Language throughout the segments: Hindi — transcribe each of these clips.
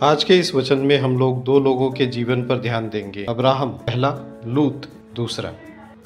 आज के इस वचन में हम लोग दो लोगों के जीवन पर ध्यान देंगे। अब्राहम पहला, लूत दूसरा।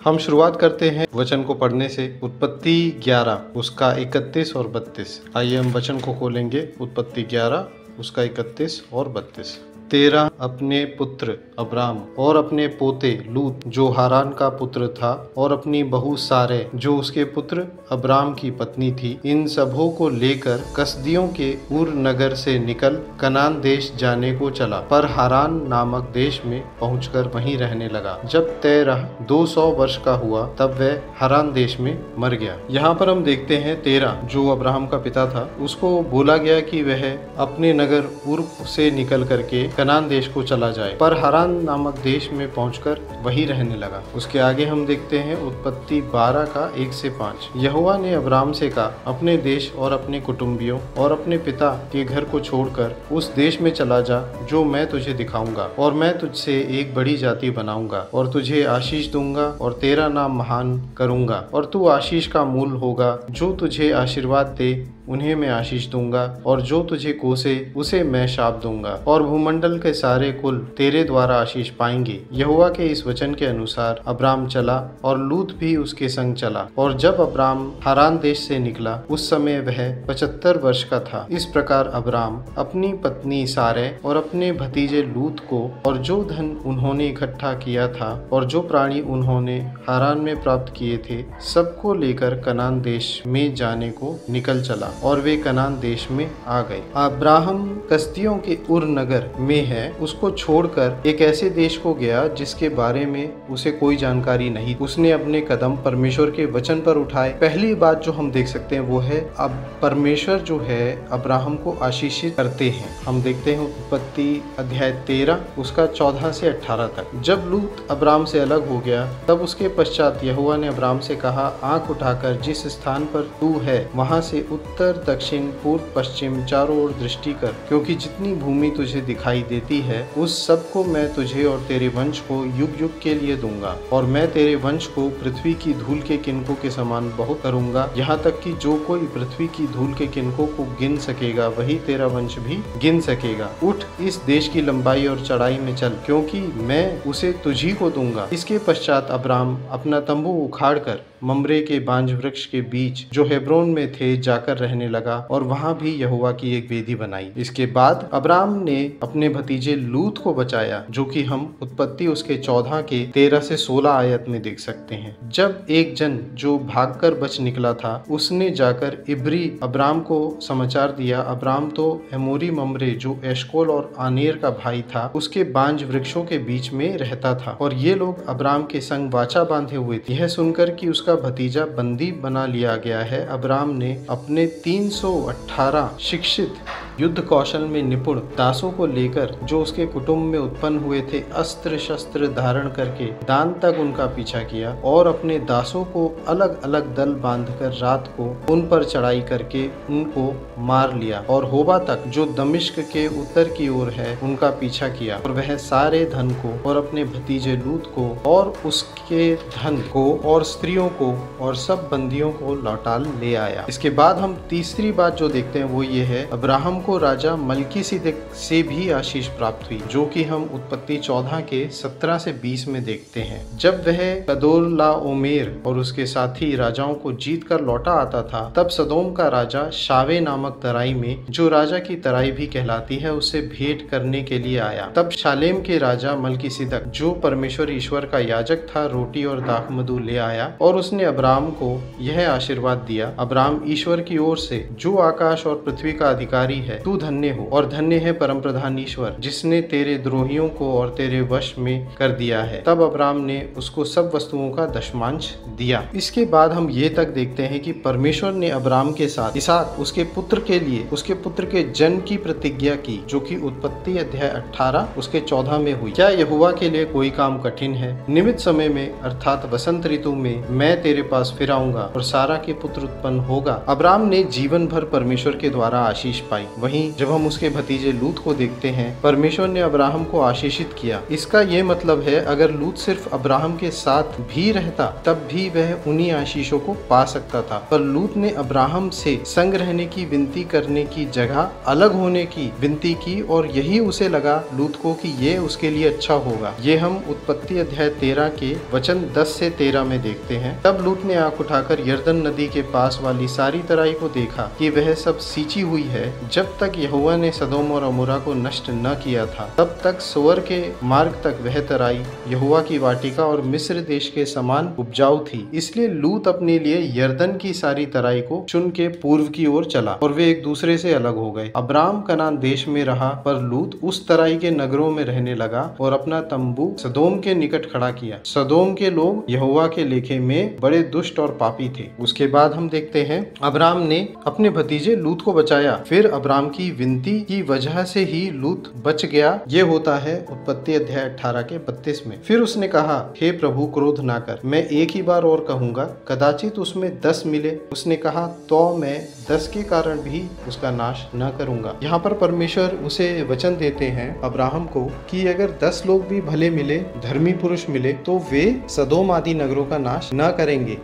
हम शुरुआत करते हैं वचन को पढ़ने से। उत्पत्ति 11 उसका 31 और 32। आइए हम वचन को खोलेंगे। उत्पत्ति 11 उसका 31 और 32। तेरह अपने पुत्र अब्राम और अपने पोते लूत जो हारान का पुत्र था और अपनी बहू सारे जो उसके पुत्र अब्राम की पत्नी थी, इन सबों को लेकर कसदियों के उर नगर से निकल कनान देश जाने को चला, पर हारान नामक देश में पहुंचकर वहीं रहने लगा। जब तेरह 200 वर्ष का हुआ तब वह हारान देश में मर गया। यहाँ पर हम देखते हैं तेरह जो अब्राहम का पिता था, उसको बोला गया कि वह अपने नगर उर से निकल करके कनान देश को चला जाए, पर हारान नामक देश में पहुंचकर वहीं रहने लगा। उसके आगे हम देखते हैं उत्पत्ति 12 का 1 से 5। यहोवा ने अब्राम से कहा, अपने देश और अपने कुटुंबियों और अपने पिता के घर को छोड़कर उस देश में चला जा जो मैं तुझे दिखाऊंगा, और मैं तुझसे एक बड़ी जाति बनाऊंगा और तुझे आशीष दूंगा और तेरा नाम महान करूंगा और तू आशीष का मूल होगा। जो तुझे आशीर्वाद दे उन्हें मैं आशीष दूंगा और जो तुझे कोसे उसे मैं शाप दूंगा, और भूमंडल के सारे कुल तेरे द्वारा आशीष पाएंगे। यहोवा के इस वचन के अनुसार अब्राम चला और लूत भी उसके संग चला। और जब अब्राम हारान देश से निकला उस समय वह 75 वर्ष का था। इस प्रकार अब्राम अपनी पत्नी सारे और अपने भतीजे लूत को और जो धन उन्होंने इकट्ठा किया था और जो प्राणी उन्होंने हारान में प्राप्त किए थे, सबको लेकर कनान देश में जाने को निकल चला, और वे कनान देश में आ गए। अब्राहम कसदियों के उर नगर में है, उसको छोड़कर एक ऐसे देश को गया जिसके बारे में उसे कोई जानकारी नहीं। उसने अपने कदम परमेश्वर के वचन पर उठाए। पहली बात जो हम देख सकते हैं वो है अब परमेश्वर जो है अब्राहम को आशीषित करते हैं। हम देखते हैं उत्पत्ति अध्याय 13 उसका 14 से 18 तक। जब लूत अब्राम से अलग हो गया तब उसके पश्चात यहोवा ने अब्राम से कहा, आंख उठाकर जिस स्थान पर तू है वहां से उत्तर दक्षिण पूर्व पश्चिम चारों ओर दृष्टि कर, क्योंकि जितनी भूमि तुझे दिखाई देती है उस सब को मैं तुझे और तेरे वंश को युग युग के लिए दूंगा, और मैं तेरे वंश को पृथ्वी की धूल के किनकों के समान बहुत करूंगा, यहाँ तक कि जो कोई पृथ्वी की धूल के किनकों को गिन सकेगा वही तेरा वंश भी गिन सकेगा। उठ इस देश की लंबाई और चढ़ाई में चल, क्योंकि मैं उसे तुझी को दूंगा। इसके पश्चात अब्राम अपना तंबू उखाड़ कर ममरे के बांज वृक्ष के बीच जो हेब्रोन में थे जाकर रहने लगा, और वहां भी यहोवा की एक वेदी बनाई। इसके बाद अब्राम ने अपने भतीजे लूत को बचाया, जो कि हम उत्पत्ति उसके 14 के 13 से 16 आयत में देख सकते हैं। जब एक जन जो भागकर बच निकला था उसने जाकर इब्री अब्राम को समाचार दिया। अब्राम तो एमोरी ममरे जो एशकोल और आनेर का भाई था उसके बांज वृक्षों के बीच में रहता था, और ये लोग अब्राम के संग वाचा बांधे हुए थे। यह सुनकर कि उसका भतीजा बंदी बना लिया गया है, अब्राम ने अपने 318 शिक्षित युद्ध कौशल में निपुण दासों को लेकर जो उसके कुटुंब में उत्पन्न हुए थे अस्त्र शस्त्र धारण करके दान तक उनका पीछा किया, और अपने दासों को अलग अलग दल बांधकर रात को उन पर चढ़ाई करके उनको मार लिया, और होबा तक जो दमिश्क के उत्तर की ओर है उनका पीछा किया, और वह सारे धन को और अपने भतीजे लूत को और उसके धन को और स्त्रियों को और सब बंदियों को लौटा ले आया। इसके बाद हम तीसरी बात जो देखते हैं वो ये है, अब्राहम को राजा मल्कीसिदक से भी आशीष प्राप्त हुई, जो कि हम उत्पत्ति 14 के 17 से 20 में देखते हैं। जब वह कदोर्लाओमेर और उसके साथी राजाओं को जीत कर लौटा आता था, तब सदोम का राजा शावे नामक तराई में, जो राजा की तराई भी कहलाती है, उससे भेंट करने के लिए आया। तब शालेम के राजा मल्कीसिदक जो परमेश्वर ईश्वर का याजक था, रोटी और दाखमधु ले आया, और उसने अब्राम को यह आशीर्वाद दिया, अब्राम ईश्वर की ओर से जो आकाश और पृथ्वी का अधिकारी है, तू धन्य हो, और धन्य है परम प्रधान ईश्वर जिसने तेरे द्रोहियों को और तेरे वश में कर दिया है। तब अब्राम ने उसको सब वस्तुओं का दशमांश दिया। इसके बाद हम ये तक देखते हैं कि परमेश्वर ने अब्राम के साथ इसहाक उसके पुत्र के लिए उसके पुत्र के जन्म की प्रतिज्ञा की, जो कि उत्पत्ति अध्याय 18 उसके 14 में हुई। क्या यहोवा के लिए कोई काम कठिन है? निमित समय में अर्थात वसंत ऋतु में मैं तेरे पास फिर आऊंगा और सारा के पुत्र उत्पन्न होगा। अब्राम ने जीवन भर परमेश्वर के द्वारा आशीष पाई। वहीं जब हम उसके भतीजे लूत को देखते हैं, परमेश्वर ने अब्राहम को आशीषित किया। इसका ये मतलब है अगर लूत सिर्फ अब्राहम के साथ भी रहता तब भी वह उन्हीं आशीषों को पा सकता था, पर लूत ने अब्राहम से संग रहने की विनती करने की जगह अलग होने की विनती की और यही उसे लगा लूत को कि ये उसके लिए अच्छा होगा। ये हम उत्पत्ति अध्याय 13 के वचन 10 से 13 में देखते हैं। तब लूत ने आंख उठाकर यरदन नदी के पास वाली सारी तराई को देखा कि वह सब सींची हुई है। जब तक यहोवा ने सदोम और अमोरा को नष्ट न किया था तब तक सोअर के मार्ग तक वह तराई यहोवा की वाटिका और मिस्र देश के समान उपजाऊ थी। इसलिए लूत अपने लिए यरदन की सारी तराई को चुन के पूर्व की ओर चला और वे एक दूसरे से अलग हो गए। अब्राम कनान देश में रहा, पर लूत उस तराई के नगरों में रहने लगा और अपना तंबू सदोम के निकट खड़ा किया। सदोम के लोग यहोवा के लेखे में बड़े दुष्ट और पापी थे। उसके बाद हम देखते हैं अब्राम ने अपने भतीजे लूत को बचाया। फिर अब्राम की विनती की वजह से ही लूत बच गया। ये होता है उत्पत्ति अध्याय 18 के 32 में। फिर उसने कहा, हे प्रभु क्रोध ना कर, मैं एक ही बार और कहूंगा, कदाचित उसमें 10 मिले। उसने कहा, तो मैं 10 के कारण भी उसका नाश न करूंगा। यहाँ पर परमेश्वर उसे वचन देते हैं अब्राहम को कि अगर 10 लोग भी भले मिले, धर्मी पुरुष मिले, तो वे सदोम आदि नगरों का नाश न करेंगे।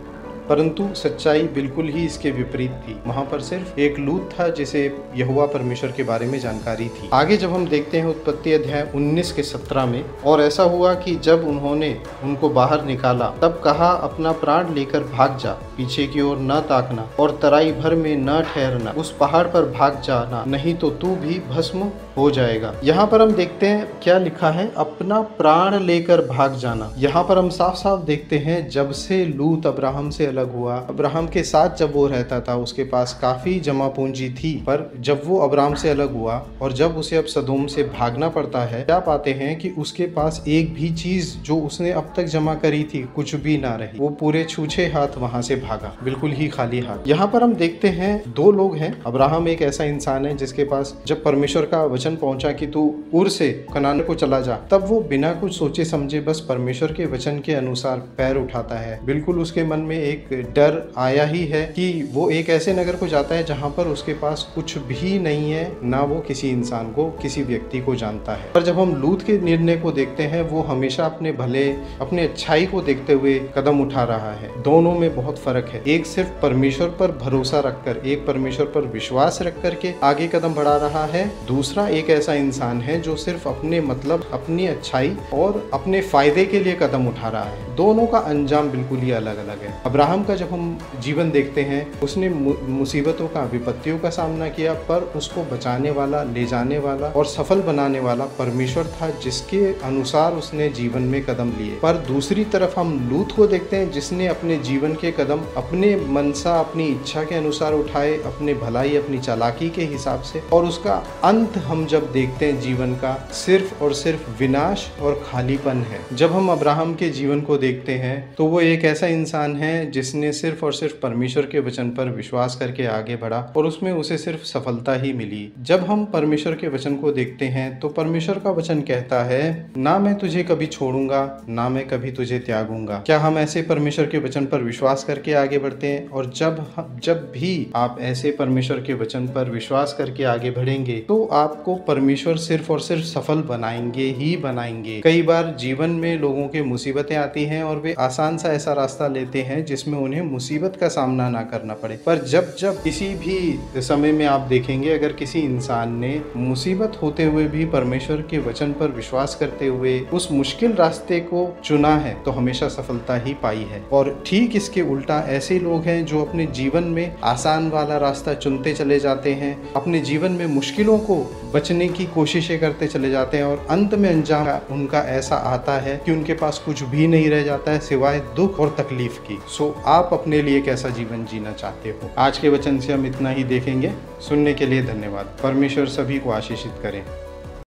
परंतु सच्चाई बिल्कुल ही इसके विपरीत थी। वहां पर सिर्फ एक लूत था जिसे यहोवा परमेश्वर के बारे में जानकारी थी। आगे जब हम देखते हैं उत्पत्ति अध्याय 19 के 17 में, और ऐसा हुआ कि जब उन्होंने उनको बाहर निकाला तब कहा, अपना प्राण लेकर भाग जा, पीछे की ओर न ताकना और तराई भर में न ठहरना, उस पहाड़ पर भाग जाना, नहीं तो तू भी भस्म हो जाएगा। यहाँ पर हम देखते हैं क्या लिखा है, अपना प्राण लेकर भाग जाना। यहाँ पर हम साफ साफ देखते हैं जब से लूत अब्राहम से अलग हुआ, अब्राहम के साथ जब वो रहता था उसके पास काफी जमा पूंजी थी, पर जब वो अब्राहम से अलग हुआ और जब उसे अब सदोम से भागना पड़ता है, क्या पाते हैं कि उसके पास एक भी चीज जो उसने अब तक जमा करी थी कुछ भी ना रही। वो पूरे छूछे हाथ वहां से भागा, बिल्कुल ही खाली हाथ। यहाँ पर हम देखते हैं 2 लोग हैं। अब्राहम एक ऐसा इंसान है जिसके पास जब परमेश्वर का वचन पहुंचा कि तू उर से कनान को चला जा, तब वो बिना कुछ सोचे समझे बस परमेश्वर के वचन के अनुसार पैर उठाता है। बिल्कुल उसके मन में एक डर आया ही है कि वो एक ऐसे नगर को जाता है जहां पर उसके पास कुछ भी नहीं है, ना वो किसी इंसान को, किसी व्यक्ति को जानता है। पर जब हम लूत के निर्णय को देखते हैं, वो हमेशा अपने भले, अपने अच्छाई को देखते हुए कदम उठा रहा है। दोनों में बहुत फर्क है। एक सिर्फ परमेश्वर पर भरोसा रखकर, एक परमेश्वर पर विश्वास रख करके आगे कदम बढ़ा रहा है। दूसरा एक ऐसा इंसान है जो सिर्फ अपने मतलब, अपनी अच्छाई और अपने फायदे के लिए कदम उठा रहा है। दोनों का अंजाम बिल्कुल ही अलग अलग है। अब्राहम का जब हम जीवन देखते हैं, उसने मुसीबतों का, विपत्तियों का सामना किया, पर उसको बचाने वाला, ले जाने वाला और सफल बनाने वाला परमेश्वर था, जिसके अनुसार उसने जीवन में कदम लिए। पर दूसरी तरफ हम लूत को देखते हैं जिसने अपने जीवन के कदम अपने मनसा, अपनी इच्छा के अनुसार उठाए, अपने भलाई, अपनी चालाकी के हिसाब से, और उसका अंत हम जब देखते हैं जीवन का, सिर्फ और सिर्फ विनाश और खालीपन है। जब हम अब्राहम के जीवन को देखते हैं तो वो एक ऐसा इंसान है जिसने सिर्फ और सिर्फ परमेश्वर के वचन पर विश्वास करके आगे बढ़ा और उसमें उसे सिर्फ सफलता ही मिली। जब हम परमेश्वर के वचन को देखते हैं तो परमेश्वर का वचन कहता है, ना मैं तुझे कभी छोड़ूंगा, ना मैं कभी तुझे त्यागूंगा। क्या हम ऐसे परमेश्वर के वचन पर विश्वास करके आगे बढ़ते हैं? और जब भी आप ऐसे परमेश्वर के वचन पर विश्वास करके आगे बढ़ेंगे तो आपको परमेश्वर सिर्फ और सिर्फ सफल बनाएंगे ही बनाएंगे। कई बार जीवन में लोगों के मुसीबतें आती हैं और वे आसान सा ऐसा रास्ता लेते हैं जिसमें उन्हें मुसीबत का सामना ना करना पड़े। पर जब किसी भी समय में आप देखेंगे, अगर किसी इंसान ने मुसीबत होते हुए भी परमेश्वर के वचन पर विश्वास करते हुए उस मुश्किल रास्ते को चुना है तो हमेशा सफलता ही पाई है। और ठीक इसके उल्टा ऐसे लोग हैं जो अपने जीवन में आसान वाला रास्ता चुनते चले जाते हैं, अपने जीवन में मुश्किलों को बचने की कोशिशें करते चले जाते हैं और अंत में अंजाम उनका ऐसा आता है कि उनके पास कुछ भी नहीं रह जाता है सिवाय दुख और तकलीफ की। सो आप अपने लिए कैसा जीवन जीना चाहते हो? आज के वचन से हम इतना ही देखेंगे। सुनने के लिए धन्यवाद। परमेश्वर सभी को आशीषित करें।